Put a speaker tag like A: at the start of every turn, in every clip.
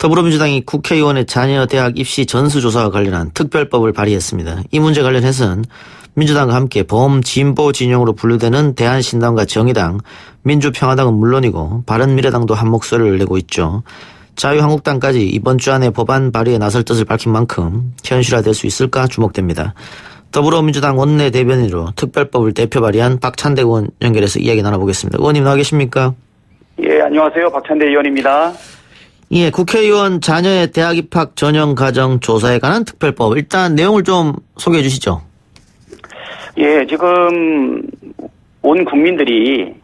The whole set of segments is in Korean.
A: 더불어민주당이 국회의원의 자녀 대학 입시 전수조사와 관련한 특별법을 발의했습니다. 이 문제 관련해서는 민주당과 함께 범진보 진영으로 분류되는 대한신당과 정의당, 민주평화당은 물론이고 바른미래당도 한 목소리를 내고 있죠. 자유한국당까지 이번 주 안에 법안 발의에 나설 뜻을 밝힌 만큼 현실화될 수 있을까 주목됩니다. 더불어민주당 원내대변인으로 특별법을 대표 발의한 박찬대 의원 연결해서 이야기 나눠보겠습니다. 의원님 나와 계십니까?
B: 예, 안녕하세요. 박찬대 의원입니다.
A: 예, 국회의원 자녀의 대학 입학 전형 과정 조사에 관한 특별법. 일단 내용을 좀 소개해 주시죠.
B: 예, 지금 온 국민들이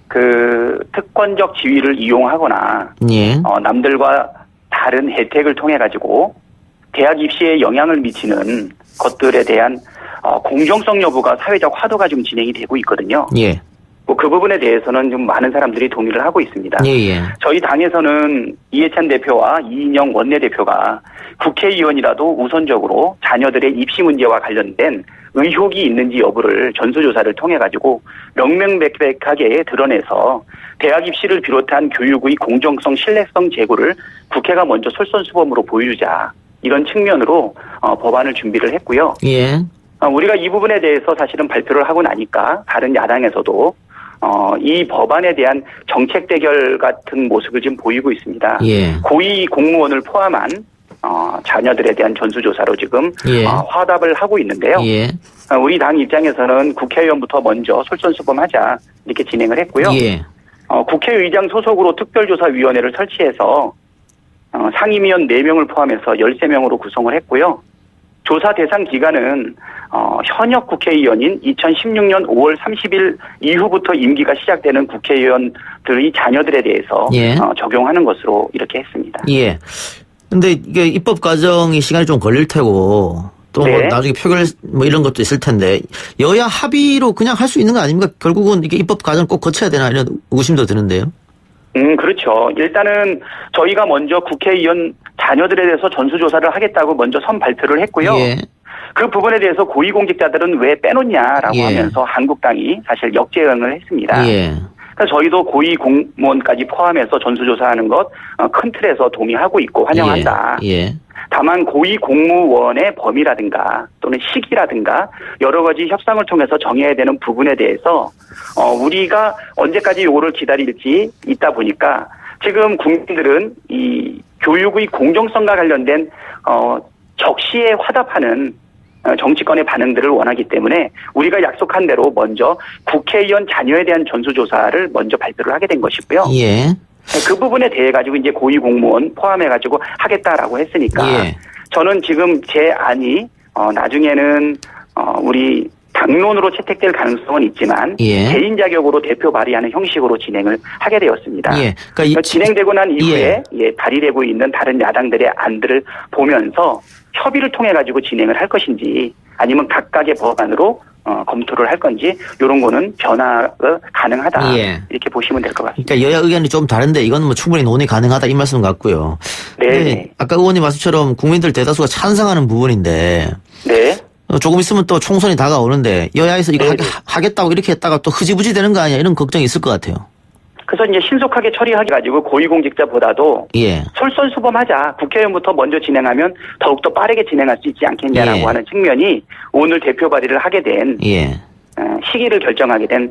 B: 그 특권적 지위를 이용하거나
A: 예.
B: 남들과 다른 혜택을 통해 가지고 대학 입시에 영향을 미치는 것들에 대한 공정성 여부가 사회적 화두가 좀 진행이 되고 있거든요.
A: 예.
B: 그 부분에 대해서는 좀 많은 사람들이 동의를 하고 있습니다.
A: 예.
B: 저희 당에서는 이해찬 대표와 이인영 원내대표가 국회의원이라도 우선적으로 자녀들의 입시 문제와 관련된 의혹이 있는지 여부를 전수조사를 통해 가지고 명명백백하게 드러내서 대학 입시를 비롯한 교육의 공정성, 신뢰성 제고를 국회가 먼저 솔선수범으로 보여주자, 이런 측면으로 법안을 준비를 했고요.
A: 예.
B: 우리가 이 부분에 대해서 사실은 발표를 하고 나니까 다른 야당에서도 이 법안에 대한 정책 대결 같은 모습을 지금 보이고 있습니다.
A: 예.
B: 고위 공무원을 포함한 자녀들에 대한 전수조사로 지금
A: 예.
B: 화답을 하고 있는데요.
A: 예.
B: 우리 당 입장에서는 국회의원부터 먼저 솔선수범하자, 이렇게 진행을 했고요.
A: 예.
B: 국회의장 소속으로 특별조사위원회를 설치해서 상임위원 4명을 포함해서 13명으로 구성을 했고요. 조사 대상 기간은 현역 국회의원인 2016년 5월 30일 이후부터 임기가 시작되는 국회의원들의 자녀들에 대해서
A: 예.
B: 적용하는 것으로 이렇게 했습니다.
A: 예. 근데 이게 입법 과정이 시간이 좀 걸릴 테고 또 뭐
B: 네.
A: 나중에 표결 뭐 이런 것도 있을 텐데 여야 합의로 그냥 할 수 있는 거 아닙니까? 결국은 이게 입법 과정 꼭 거쳐야 되나 이런 의구심도 드는데요.
B: 그렇죠. 일단은 저희가 먼저 국회의원 자녀들에 대해서 전수조사를 하겠다고 먼저 선 발표를 했고요.
A: 예.
B: 그 부분에 대해서 고위공직자들은 왜 빼놓냐라고
A: 예.
B: 하면서 한국당이 사실 역제응을 했습니다.
A: 예.
B: 그래서 저희도 고위 공무원까지 포함해서 전수조사하는 것 큰 틀에서 동의하고 있고 환영한다.
A: 예.
B: 다만 고위 공무원의 범위라든가 또는 시기라든가 여러 가지 협상을 통해서 정해야 되는 부분에 대해서 우리가 언제까지 요거를 기다릴지 있다 보니까 지금 국민들은 이 교육의 공정성과 관련된 적시에 화답하는 정치권의 반응들을 원하기 때문에 우리가 약속한 대로 먼저 국회의원 자녀에 대한 전수조사를 먼저 발표를 하게 된 것이고요.
A: 예.
B: 그 부분에 대해 가지고 이제 고위 공무원 포함해 가지고 하겠다라고 했으니까
A: 예.
B: 저는 지금 제 안이 나중에는 우리 당론으로 채택될 가능성은 있지만
A: 예.
B: 개인 자격으로 대표 발의하는 형식으로 진행을 하게 되었습니다.
A: 예. 그러니까
B: 진행되고 난 이후에 발의되고 있는 다른 야당들의 안들을 보면서 협의를 통해 가지고 진행을 할 것인지 아니면 각각의 법안으로 검토를 할 건지 이런 거는 변화가 가능하다.
A: 예.
B: 이렇게 보시면 될 것 같습니다.
A: 그러니까 여야 의견이 좀 다른데 이건 뭐 충분히 논의 가능하다 이 말씀 같고요.
B: 네.
A: 아까 의원님 말씀처럼 국민들 대다수가 찬성하는 부분인데
B: 네.
A: 조금 있으면 또 총선이 다가오는데 여야에서 이거
B: 네네.
A: 하겠다고 이렇게 했다가 또 흐지부지 되는 거 아니야 이런 걱정이 있을 것 같아요.
B: 그래서 이제 신속하게 처리하기 가지고 고위공직자보다도
A: 예.
B: 솔선수범하자. 국회의원부터 먼저 진행하면 더욱더 빠르게 진행할 수 있지 않겠냐라고
A: 예.
B: 하는 측면이 오늘 대표 발의를 하게 된
A: 예.
B: 시기를 결정하게 된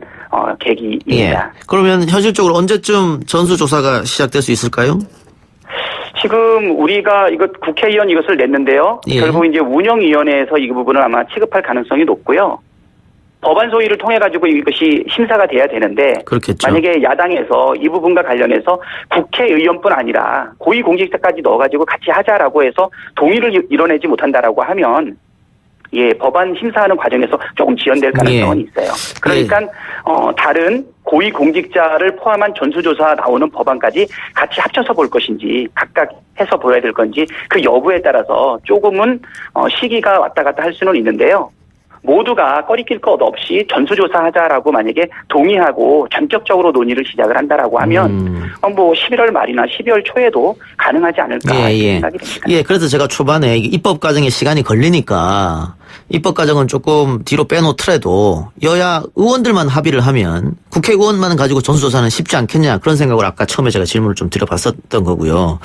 B: 계기입니다.
A: 예. 그러면 현실적으로 언제쯤 전수조사가 시작될 수 있을까요?
B: 지금 우리가 국회의원 이것을 냈는데요.
A: 예.
B: 결국 이제 운영위원회에서 이 부분을 아마 취급할 가능성이 높고요. 법안 소위를 통해 가지고 이것이 심사가 돼야 되는데
A: 그렇겠죠.
B: 만약에 야당에서 이 부분과 관련해서 국회의원뿐 아니라 고위공직자까지 넣어가지고 같이 하자라고 해서 동의를 이뤄내지 못한다라고 하면 법안 심사하는 과정에서 조금 지연될 가능성은 있어요. 그러니까 다른 고위공직자를 포함한 전수조사 나오는 법안까지 같이 합쳐서 볼 것인지 각각 해서 보여야 될 건지 그 여부에 따라서 조금은 시기가 왔다 갔다 할 수는 있는데요. 모두가 꺼리낄 것 없이 전수조사하자라고 만약에 동의하고 전격적으로 논의를 시작을 한다라고 하면 뭐 11월 말이나 12월 초에도 가능하지 않을까 생각이 됩니다.
A: 예, 그래서 제가 초반에 입법 과정에 시간이 걸리니까 입법 과정은 조금 뒤로 빼놓더라도 여야 의원들만 합의를 하면 국회의원만 가지고 전수조사는 쉽지 않겠냐 그런 생각을 아까 처음에 제가 질문을 좀 드려봤었던 거고요.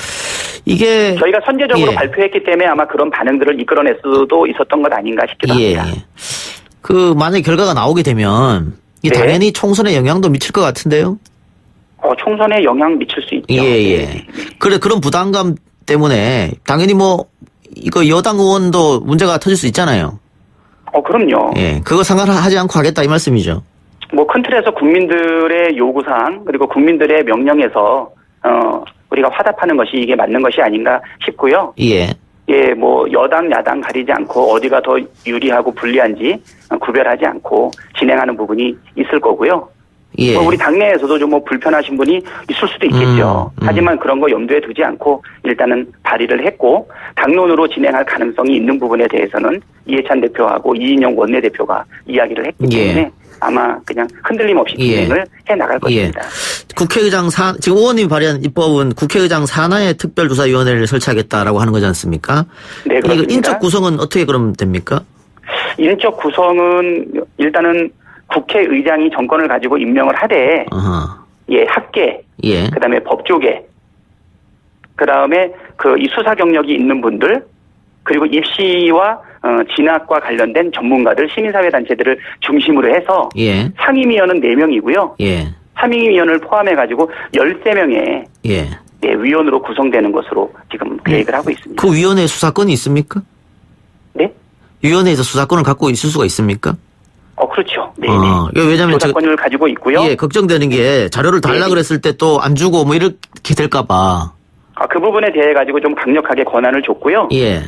A: 이게
B: 저희가 선제적으로
A: 예.
B: 발표했기 때문에 아마 그런 반응들을 이끌어낼 수도 있었던 것 아닌가 싶기도
A: 예.
B: 합니다.
A: 그 만약 결과가 나오게 되면 이게
B: 네.
A: 당연히 총선에 영향도 미칠 것 같은데요.
B: 총선에 영향 미칠 수 있죠.
A: 예.
B: 네.
A: 그래 그런 부담감 때문에 당연히 뭐 이거 여당 의원도 문제가 터질 수 있잖아요.
B: 그럼요.
A: 예. 그거 상관하지 않고 하겠다 이 말씀이죠.
B: 뭐 큰 틀에서 국민들의 요구사항 그리고 국민들의 명령에서 우리가 화답하는 것이 이게 맞는 것이 아닌가 싶고요.
A: 예.
B: 예, 뭐 여당 야당 가리지 않고 어디가 더 유리하고 불리한지 구별하지 않고 진행하는 부분이 있을 거고요.
A: 예.
B: 우리 당내에서도 좀 뭐 불편하신 분이 있을 수도 있겠죠. 하지만 그런 거 염두에 두지 않고 일단은 발의를 했고 당론으로 진행할 가능성이 있는 부분에 대해서는 이해찬 대표하고 이인영 원내대표가 이야기를 했기 때문에
A: 예.
B: 아마 그냥 흔들림 없이 진행을 해 나갈 것입니다.
A: 국회의장 지금 의원님이 발의한 입법은 국회의장 산하의 특별조사위원회를 설치하겠다라고 하는 거지 않습니까?
B: 네,
A: 이거
B: 그렇습니다.
A: 인적 구성은 어떻게 그럼 됩니까?
B: 인적 구성은 일단은 국회의장이 정권을 가지고 임명을 하되 예, 학계,
A: 예.
B: 그다음에 법조계, 그다음에 이 수사 경력이 있는 분들, 그리고 입시와 진학과 관련된 전문가들, 시민사회 단체들을 중심으로 해서
A: 예.
B: 상임위원은 4명이고요.
A: 예.
B: 상임위원을 포함해 가지고 13명의
A: 예.
B: 위원으로 구성되는 것으로 지금 계획을 하고 있습니다.
A: 그 위원회에 수사권이 있습니까?
B: 네?
A: 위원회에서 수사권을 갖고 있을 수가 있습니까?
B: 그렇죠. 네,
A: 이거 왜냐면
B: 조사권을 가지고 있고요.
A: 예, 걱정되는 게 자료를 달라
B: 네.
A: 그랬을 때 또 안 주고 뭐 이렇게 될까 봐.
B: 그 부분에 대해 가지고 좀 강력하게 권한을 줬고요.
A: 예.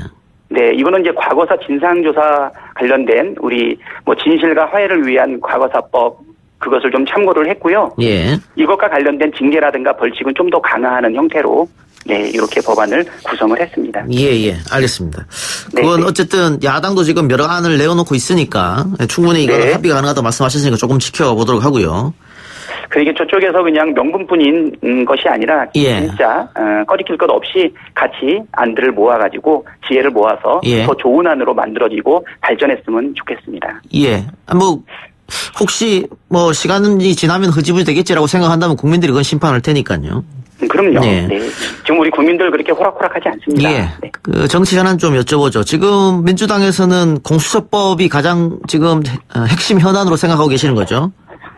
B: 네, 이거는 이제 과거사 진상조사 관련된 우리 뭐 진실과 화해를 위한 과거사법 그것을 좀 참고를 했고요.
A: 예.
B: 이것과 관련된 징계라든가 벌칙은 좀 더 강화하는 형태로 네, 이렇게 법안을 구성을 했습니다.
A: 예. 알겠습니다. 그건
B: 네.
A: 어쨌든 야당도 지금 여러 안을 내어놓고 있으니까 충분히 이거
B: 네.
A: 합의가 가능하다 말씀하셨으니까 조금 지켜보도록 하고요.
B: 그러니까 저쪽에서 그냥 명분뿐인 것이 아니라
A: 예.
B: 진짜 꺼리낄 것 없이 같이 안들을 모아가지고 지혜를 모아서
A: 예.
B: 더 좋은 안으로 만들어지고 발전했으면 좋겠습니다.
A: 예. 뭐 혹시 뭐 시간이 지나면 흐지부지 되겠지라고 생각한다면 국민들이 그건 심판할 테니까요.
B: 그럼요.
A: 네.
B: 네. 지금 우리 국민들 그렇게 호락호락하지 않습니다.
A: 예.
B: 네.
A: 그 정치 현안 좀 여쭤보죠. 지금 민주당에서는 공수처법이 가장 지금 핵심 현안으로 생각하고 계시는 거죠?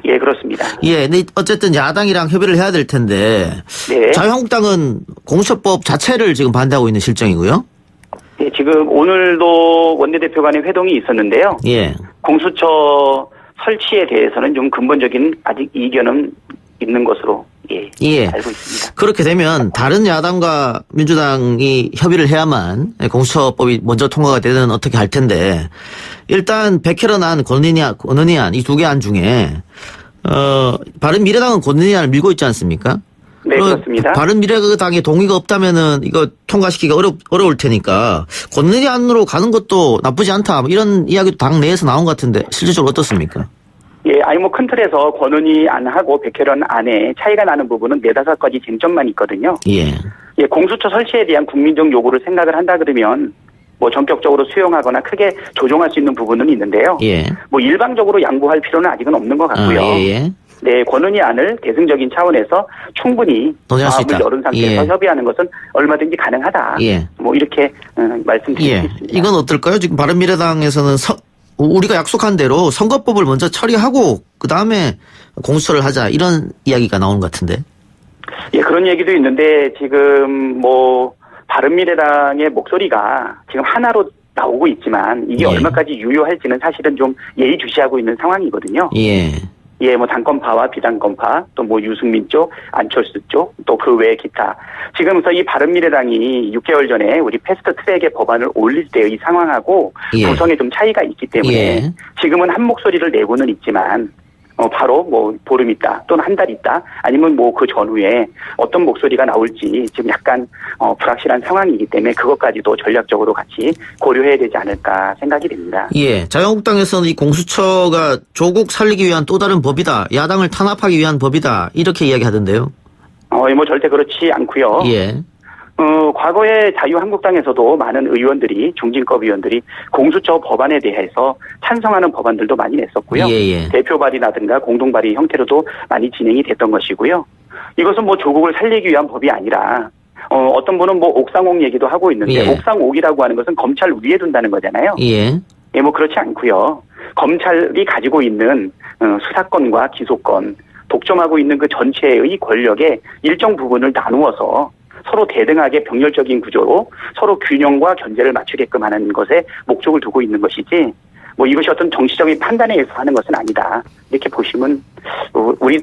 B: 예, 그렇습니다.
A: 예. 근데 어쨌든 야당이랑 협의를 해야 될 텐데
B: 네.
A: 자유한국당은 공수처법 자체를 지금 반대하고 있는 실정이고요.
B: 예, 지금 오늘도 원내대표 간의 회동이 있었는데요.
A: 예.
B: 공수처 설치에 대해서는 좀 근본적인 아직 이견은 있는 것으로
A: 예.
B: 알고 있습니다.
A: 그렇게 되면 다른 야당과 민주당이 협의를 해야만 공수처법이 먼저 통과가 되든 어떻게 할 텐데 일단 백혜련 안, 권은희 안 이 두 개 안 중에 바른미래당은 권은희 안을 밀고 있지 않습니까?
B: 네, 그렇습니다.
A: 바른미래당의 동의가 없다면은 이거 통과시키기가 어려울 테니까 권은희 안으로 가는 것도 나쁘지 않다. 뭐 이런 이야기도 당 내에서 나온 것 같은데 실질적으로 어떻습니까?
B: 예, 뭐 큰 틀에서 권은희 안하고 백혜련 안에 차이가 나는 부분은 4-5가지 쟁점만 있거든요.
A: 예.
B: 예, 공수처 설치에 대한 국민적 요구를 생각을 한다 그러면 뭐 전격적으로 수용하거나 크게 조정할 수 있는 부분은 있는데요.
A: 예.
B: 뭐 일방적으로 양보할 필요는 아직은 없는 것 같고요.
A: 예.
B: 네, 권은희 안을 대승적인 차원에서 충분히
A: 논의할 수 있다.
B: 마음을 열은 상태에서
A: 예.
B: 협의하는 것은 얼마든지 가능하다.
A: 예.
B: 뭐 이렇게 말씀드릴 수
A: 예.
B: 있습니다.
A: 이건 어떨까요? 지금 바른미래당에서는 우리가 약속한 대로 선거법을 먼저 처리하고 그다음에 공수처를 하자 이런 이야기가 나오는 것 같은데.
B: 예, 그런 얘기도 있는데 지금 뭐 바른미래당의 목소리가 지금 하나로 나오고 있지만 이게
A: 예.
B: 얼마까지 유효할지는 사실은 좀 예의주시하고 있는 상황이거든요.
A: 예.
B: 예, 뭐 당권파와 비당권파, 또 뭐 유승민 쪽, 안철수 쪽, 또 그 외 기타. 지금서 이 바른미래당이 6개월 전에 우리 패스트 트랙의 법안을 올릴 때 이 상황하고
A: 예.
B: 구성에 좀 차이가 있기 때문에
A: 예.
B: 지금은 한 목소리를 내고는 있지만 바로 뭐 보름 있다 또는 한 달 있다 아니면 뭐 그 전후에 어떤 목소리가 나올지 지금 약간 불확실한 상황이기 때문에 그것까지도 전략적으로 같이 고려해야 되지 않을까 생각이 됩니다.
A: 예. 자유한국당에서는 이 공수처가 조국 살리기 위한 또 다른 법이다. 야당을 탄압하기 위한 법이다. 이렇게 이야기하던데요.
B: 뭐 절대 그렇지 않고요.
A: 예.
B: 과거에 자유한국당에서도 많은 의원들이 중진급 의원들이 공수처 법안에 대해서 찬성하는 법안들도 많이 냈었고요.
A: 예.
B: 대표 발의라든가 공동 발의 형태로도 많이 진행이 됐던 것이고요. 이것은 뭐 조국을 살리기 위한 법이 아니라 어떤 분은 뭐 옥상옥 얘기도 하고 있는데
A: 예.
B: 옥상옥이라고 하는 것은 검찰 위에 둔다는 거잖아요.
A: 예.
B: 예, 뭐 그렇지 않고요. 검찰이 가지고 있는 수사권과 기소권, 독점하고 있는 그 전체의 권력의 일정 부분을 나누어서 서로 대등하게 병렬적인 구조로 서로 균형과 견제를 맞추게끔 하는 것에 목적을 두고 있는 것이지, 뭐 이것이 어떤 정치적인 판단에 의해서 하는 것은 아니다. 이렇게 보시면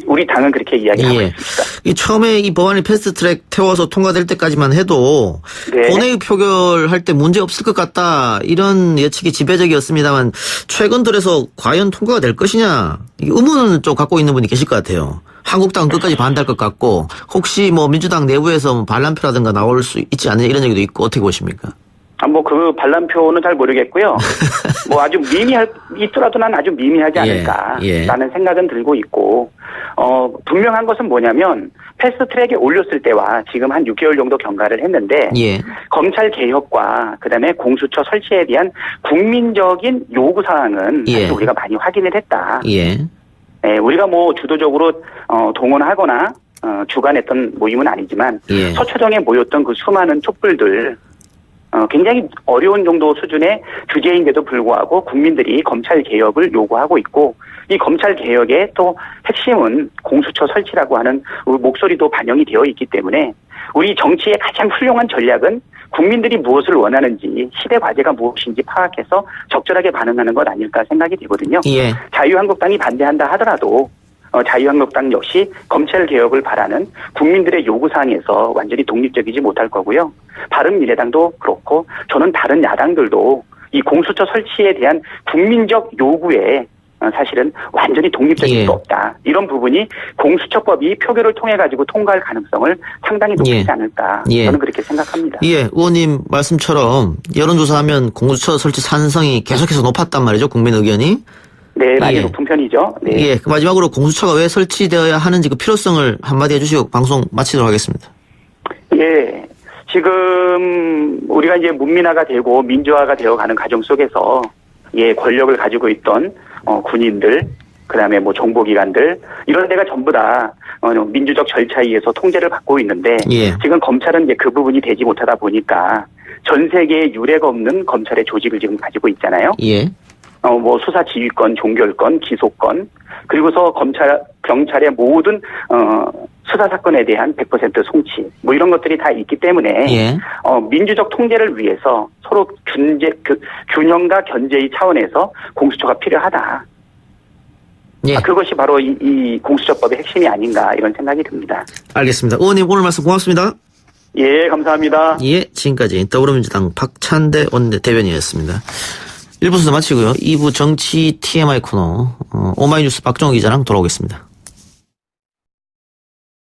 B: 우리 당은 그렇게 이야기하고
A: 예.
B: 있습니다.
A: 이 처음에 이 법안이 패스트트랙 태워서 통과될 때까지만 해도
B: 네.
A: 본회의 표결할 때 문제 없을 것 같다 이런 예측이 지배적이었습니다만 최근 들어서 과연 통과가 될 것이냐 이 의문을 좀 갖고 있는 분이 계실 것 같아요. 한국당은 끝까지 반대할 것 같고 혹시 뭐 민주당 내부에서 반란표라든가 나올 수 있지 않느냐 이런 얘기도 있고 어떻게 보십니까?
B: 뭐 그 반란표는 잘 모르겠고요. 뭐 아주 있더라도 난 아주 미미하지 않을까라는 생각은 들고 있고, 분명한 것은 뭐냐면 패스트트랙에 올렸을 때와 지금 한 6개월 정도 경과를 했는데,
A: 예.
B: 검찰 개혁과 그다음에 공수처 설치에 대한 국민적인 요구 사항은
A: 예.
B: 사실 우리가 많이 확인을 했다.
A: 예.
B: 예, 우리가 뭐 주도적으로 동원하거나 주관했던 모임은 아니지만
A: 예.
B: 서초동에 모였던 그 수많은 촛불들. 굉장히 어려운 정도 수준의 주제인데도 불구하고 국민들이 검찰 개혁을 요구하고 있고, 이 검찰 개혁의 또 핵심은 공수처 설치라고 하는 목소리도 반영이 되어 있기 때문에 우리 정치의 가장 훌륭한 전략은 국민들이 무엇을 원하는지, 시대 과제가 무엇인지 파악해서 적절하게 반응하는 것 아닐까 생각이 되거든요.
A: 예.
B: 자유한국당이 반대한다 하더라도 자유한국당 역시 검찰 개혁을 바라는 국민들의 요구사항에서 완전히 독립적이지 못할 거고요. 바른미래당도 그렇고 저는 다른 야당들도 이 공수처 설치에 대한 국민적 요구에 사실은 완전히 독립적일
A: 예.
B: 수 없다. 이런 부분이 공수처법이 표결을 통해 가지고 통과할 가능성을 상당히 높이지 않을까.
A: 예.
B: 저는 그렇게 생각합니다.
A: 예, 의원님 말씀처럼 여론조사하면 공수처 설치 찬성이 계속해서 높았단 말이죠, 국민 의견이.
B: 네, 많이
A: 예.
B: 높은 편이죠. 네.
A: 예, 그 마지막으로 공수처가 왜 설치되어야 하는지 그 필요성을 한마디 해주시고 방송 마치도록 하겠습니다.
B: 예. 지금 우리가 이제 문민화가 되고 민주화가 되어가는 과정 속에서 권력을 가지고 있던 군인들, 그다음에 뭐 정보기관들 이런 데가 전부 다 민주적 절차에 의해서 통제를 받고 있는데
A: 예.
B: 지금 검찰은 이제 그 부분이 되지 못하다 보니까 전 세계에 유례가 없는 검찰의 조직을 지금 가지고 있잖아요.
A: 예.
B: 뭐 수사 지휘권, 종결권, 기소권, 그리고서 경찰의 모든 수사 사건에 대한 100% 송치, 뭐 이런 것들이 다 있기 때문에
A: 예.
B: 민주적 통제를 위해서 서로 균형과 견제의 차원에서 공수처가 필요하다.
A: 예.
B: 그것이 바로 이 공수처법의 핵심이 아닌가 이런 생각이 듭니다.
A: 알겠습니다. 의원님 오늘 말씀 고맙습니다.
B: 예, 감사합니다.
A: 예, 지금까지 더불어민주당 박찬대 원내대변인이었습니다. 1부 순서 마치고요. 2부 정치 TMI 코너 오마이뉴스 박정우 기자랑 돌아오겠습니다.